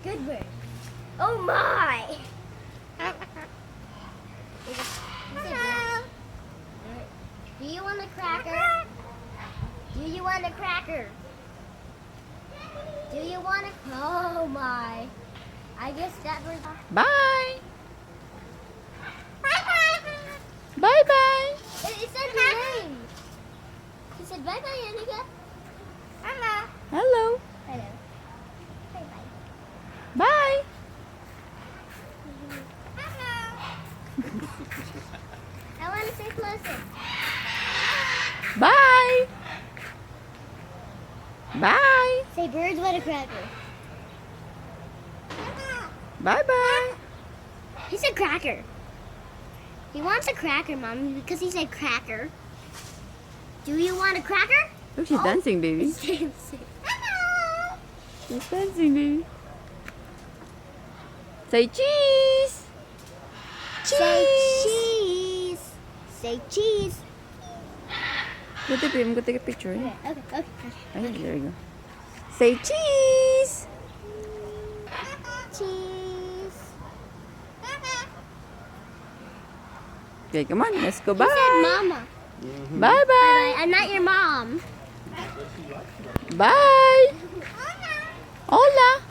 Good bird. Oh my! Do you want a cracker? Do you want a cracker? Do you want a... Oh my. I guess that was... Bye. Bye-bye. It said your name. He said bye-bye, Anika. Hello. Hello. Hello. Bye-bye. Bye. Hello. I want to say closer. Bye. Bye. Say birds want a cracker. Bye-bye. He said cracker. He wants a cracker, Mom, because he said cracker. Do you want a cracker? Oh, she's dancing, baby. He's dancing. Hello. She's dancing, baby. Say cheese. Say cheese. Say cheese. Go take, I'm gonna take a picture. Okay, okay, okay. Ay, there you go. Say cheese. Cheese. Okay, come on, let's go. He said Bye. mama. Bye-bye. Bye. I'm not your mom. Bye. Hola.